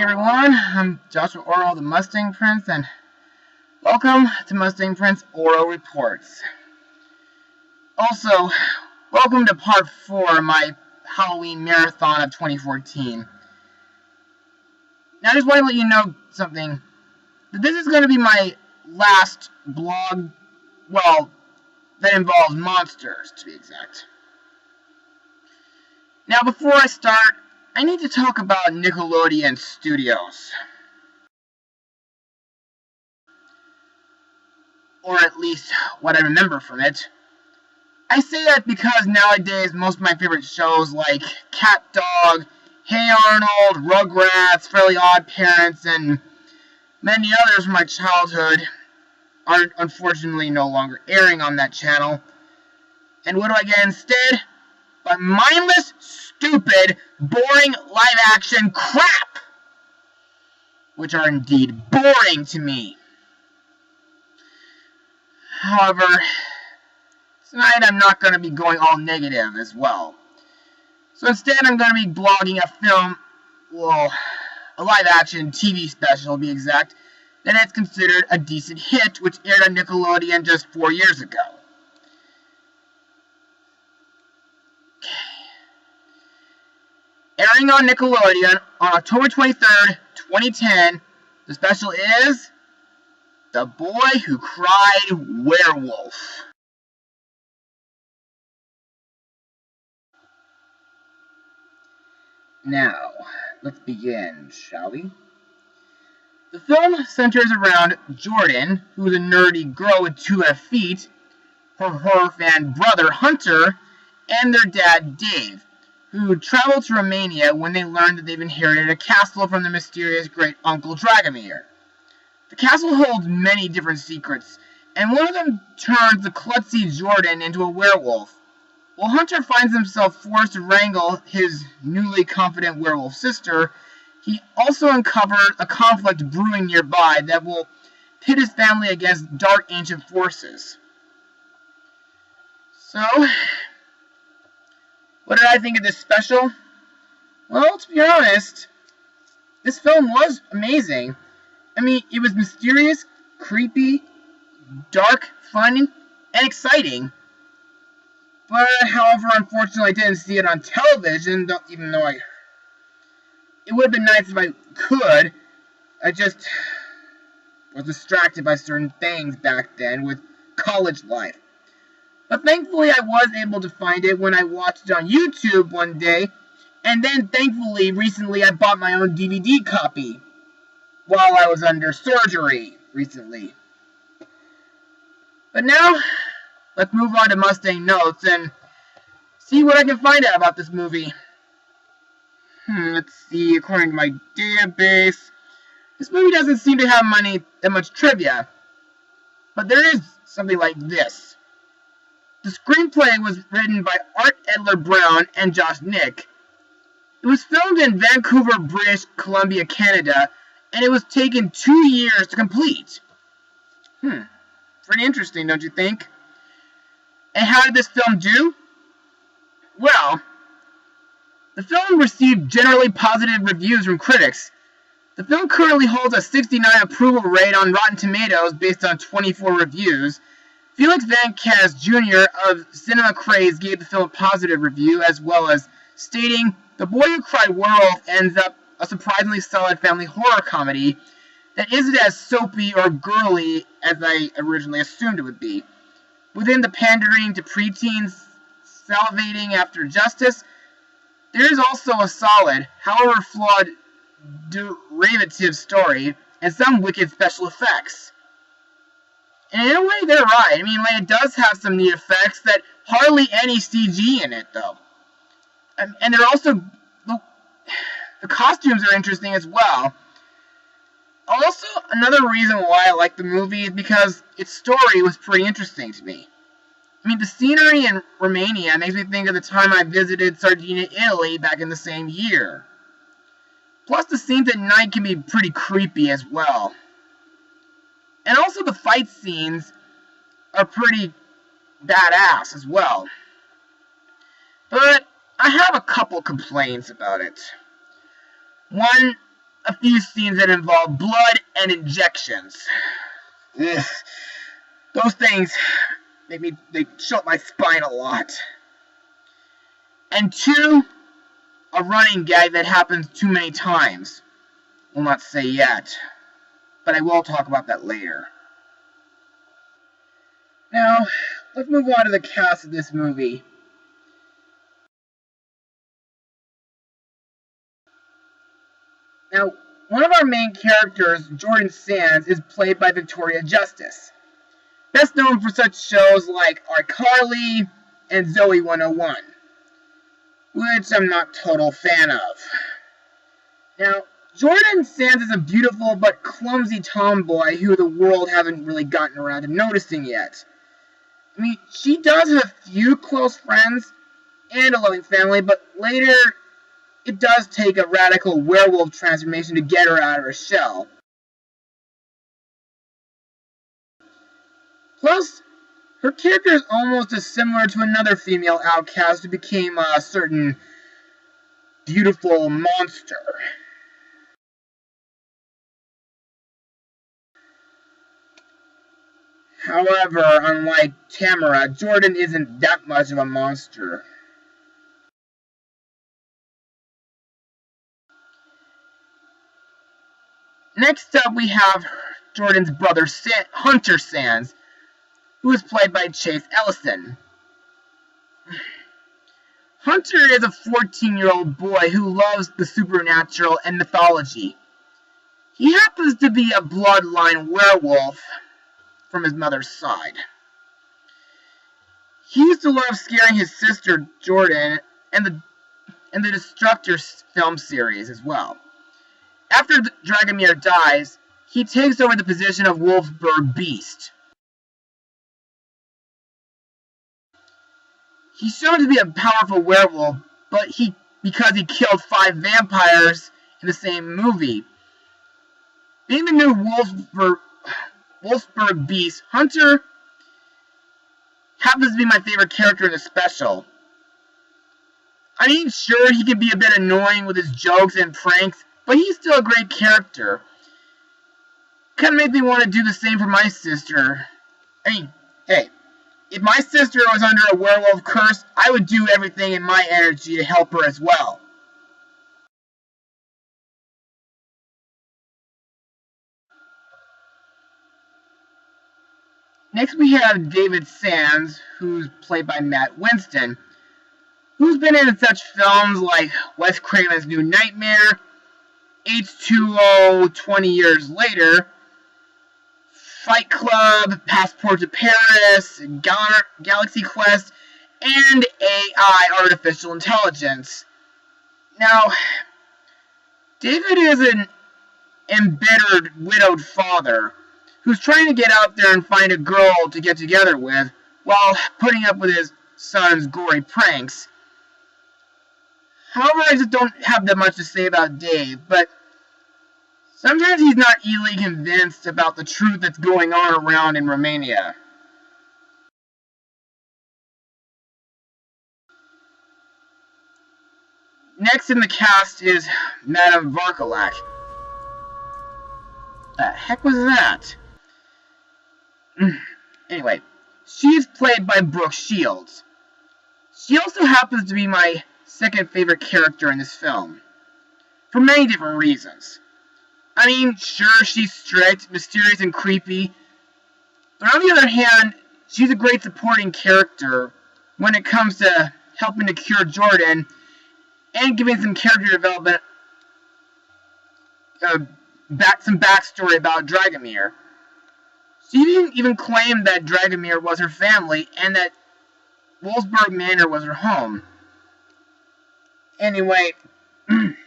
everyone, I'm Joshua Orro, the Mustang Prince, and welcome to Mustang Prince Orro Reports. Also, welcome to part 4 of my Halloween marathon of 2014. Now I just want to let you know something, that this is going to be my last blog, well, that involves monsters, to be exact. Now before I start, I need to talk about Nickelodeon Studios. Or at least what I remember from it. I say that because nowadays most of my favorite shows like Cat Dog, Hey Arnold, Rugrats, Fairly Odd Parents, and many others from my childhood are unfortunately no longer airing on that channel. And what do I get instead? But mindless, stupid, boring live-action crap! Which are indeed boring to me. However, tonight I'm not going to be going all negative as well. So instead I'm going to be blogging a film, well, a live-action TV special to be exact, that is considered a decent hit, which aired on Nickelodeon just 4 years ago. Airing on Nickelodeon on October 23rd, 2010, the special is The Boy Who Cried Werewolf. Now, let's begin, shall we? The film centers around Jordan, who is a nerdy girl with 2 left feet, her horror fan brother Hunter, and their dad Dave, who travel to Romania when they learn that they've inherited a castle from the mysterious great uncle Dragomir. The castle holds many different secrets, and one of them turns the klutzy Jordan into a werewolf. While Hunter finds himself forced to wrangle his newly confident werewolf sister, he also uncovers a conflict brewing nearby that will pit his family against dark ancient forces. So, what did I think of this special? Well, to be honest, this film was amazing. I mean, it was mysterious, creepy, dark, fun, and exciting. But, however, unfortunately, I didn't see it on television, even though it would have been nice if I could. I just was distracted by certain things back then with college life. But thankfully, I was able to find it when I watched it on YouTube one day, and then thankfully, recently, I bought my own DVD copy while I was under surgery recently. But now, let's move on to Mustang Notes and see what I can find out about this movie. Let's see, according to my database, this movie doesn't seem to have that much trivia, but there is something like this. The screenplay was written by Art Edler Brown and Josh Nick. It was filmed in Vancouver, British Columbia, Canada, and it was taken 2 years to complete. Pretty interesting, don't you think? And how did this film do? Well, the film received generally positive reviews from critics. The film currently holds a 69 approval rate on Rotten Tomatoes based on 24 reviews. Felix Van Kess Jr. of Cinema Craze gave the film a positive review, as well as stating, "The Boy Who Cried Werewolf ends up a surprisingly solid family horror comedy that isn't as soapy or girly as I originally assumed it would be. Within the pandering to preteens salivating after justice, there is also a solid, however flawed, derivative story and some wicked special effects." And in a way, they're right. I mean, like, it does have some neat effects that hardly any CG in it, though. And they're also, the costumes are interesting as well. Also, another reason why I like the movie is because its story was pretty interesting to me. I mean, the scenery in Romania makes me think of the time I visited Sardinia, Italy back in the same year. Plus, the scenes at night can be pretty creepy as well. And also the fight scenes are pretty badass as well. But I have a couple complaints about it. One, a few scenes that involve blood and injections. Ugh. Those things they show up my spine a lot. And 2, a running gag that happens too many times. Will not say yet, but I will talk about that later. Now, let's move on to the cast of this movie. Now, one of our main characters, Jordan Sands, is played by Victoria Justice, best known for such shows like iCarly and Zoe 101, which I'm not a total fan of. Now, Jordan Sands is a beautiful but clumsy tomboy who the world hasn't really gotten around to noticing yet. I mean, she does have a few close friends and a loving family, but later it does take a radical werewolf transformation to get her out of her shell. Plus, her character is almost as similar to another female outcast who became a certain beautiful monster. However, unlike Tamara, Jordan isn't that much of a monster. Next up, we have Jordan's brother, Hunter Sands, who is played by Chase Ellison. Hunter is a 14-year-old boy who loves the supernatural and mythology. He happens to be a bloodline werewolf from his mother's side. He used to love scaring his sister Jordan and the Destructor film series as well. After Dragomir dies, he takes over the position of Wolfsburg Beast. He's shown to be a powerful werewolf, but because he killed 5 vampires in the same movie. Being the new Wolfsburg Beast, Hunter happens to be my favorite character in the special. I mean, sure, he can be a bit annoying with his jokes and pranks, but he's still a great character. Kinda makes me want to do the same for my sister. I mean, hey, if my sister was under a werewolf curse, I would do everything in my energy to help her as well. Next we have David Sands, who's played by Matt Winston, who's been in such films like Wes Craven's New Nightmare, H2O 20 Years Later, Fight Club, Passport to Paris, Galaxy Quest, and AI, Artificial Intelligence. Now, David is an embittered, widowed father who's trying to get out there and find a girl to get together with while putting up with his son's gory pranks. However, I just don't have that much to say about Dave, but sometimes he's not easily convinced about the truth that's going on around in Romania. Next in the cast is Madame Varkalak. The heck was that? Anyway, she's played by Brooke Shields. She also happens to be my second favorite character in this film, for many different reasons. I mean, sure, she's strict, mysterious, and creepy, but on the other hand, she's a great supporting character when it comes to helping to cure Jordan and giving some character development, some backstory about Dragomir. She didn't even claim that Dragomir was her family and that Wolfsburg Manor was her home. Anyway, remember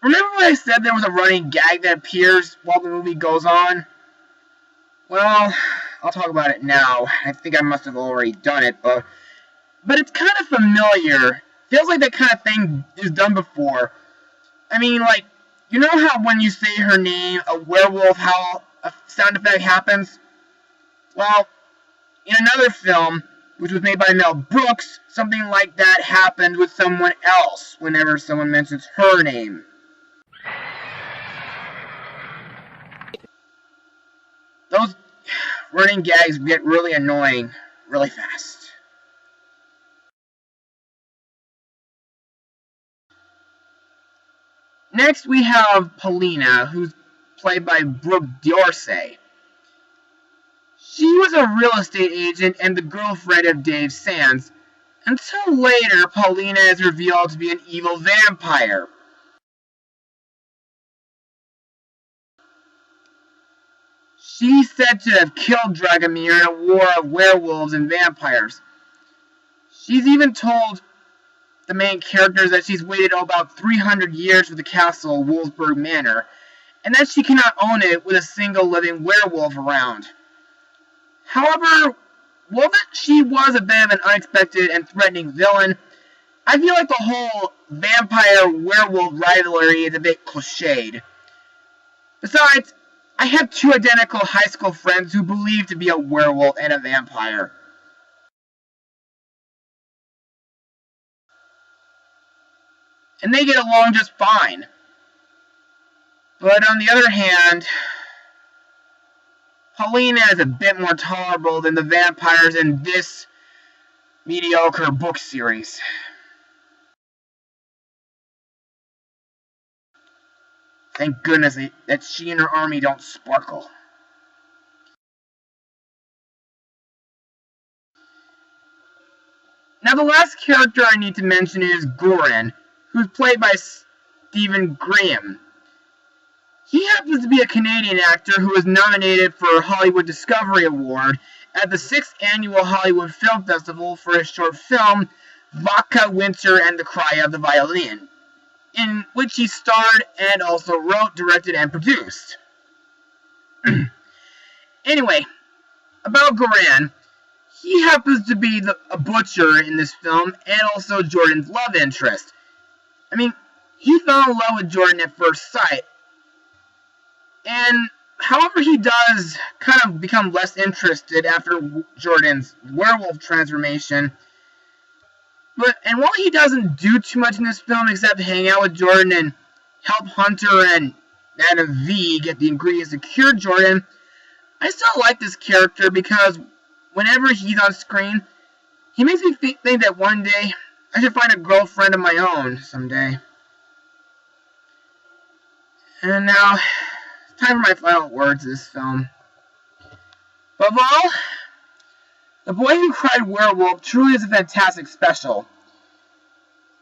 when I said there was a running gag that appears while the movie goes on? Well, I'll talk about it now. I think I must have already done it, but it's kind of familiar. Feels like that kind of thing is done before. I mean, like, you know how when you say her name, a werewolf howl, a sound effect happens? Well, in another film, which was made by Mel Brooks, something like that happened with someone else whenever someone mentions her name. running gags get really annoying really fast. Next, we have Paulina, who's played by Brooke Dorsey. She was a real estate agent and the girlfriend of Dave Sands, until later Paulina is revealed to be an evil vampire. She's said to have killed Dragomir in a war of werewolves and vampires. She's even told the main characters that she's waited about 300 years for the castle of Wolfsburg Manor, and that she cannot own it with a single living werewolf around. However, while that she was a bit of an unexpected and threatening villain, I feel like the whole vampire-werewolf rivalry is a bit cliched. Besides, I have two identical high school friends who believe to be a werewolf and a vampire. And they get along just fine. But on the other hand, Paulina is a bit more tolerable than the vampires in this mediocre book series. Thank goodness that she and her army don't sparkle. Now the last character I need to mention is Goran, who's played by Stephen Graham. He happens to be a Canadian actor who was nominated for a Hollywood Discovery Award at the 6th Annual Hollywood Film Festival for his short film, Vodka, Winter, and the Cry of the Violin, in which he starred and also wrote, directed, and produced. Anyway, about Goran, he happens to be a butcher in this film and also Jordan's love interest. I mean, he fell in love with Jordan at first sight. And, however, he does kind of become less interested after Jordan's werewolf transformation. And while he doesn't do too much in this film except hang out with Jordan and help Hunter and Madam V get the ingredients to cure Jordan, I still like this character because whenever he's on screen, he makes me think that one day I should find a girlfriend of my own someday. And now, it's time for my final words of this film. Above all, The Boy Who Cried Werewolf truly is a fantastic special.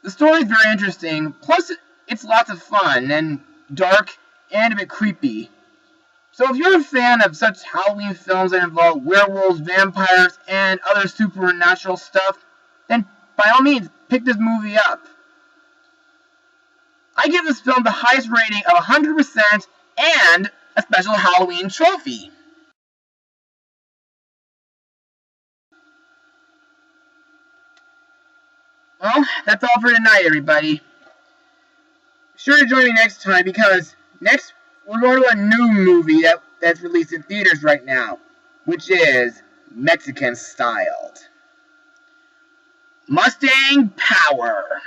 The story is very interesting, plus it's lots of fun, and dark, and a bit creepy. So if you're a fan of such Halloween films that involve werewolves, vampires, and other supernatural stuff, then by all means, pick this movie up. I give this film the highest rating of 100% and a special Halloween trophy. Well, that's all for tonight, everybody. Be sure to join me next time because next we're going to a new movie that's released in theaters right now, which is Mexican styled. Mustang Power.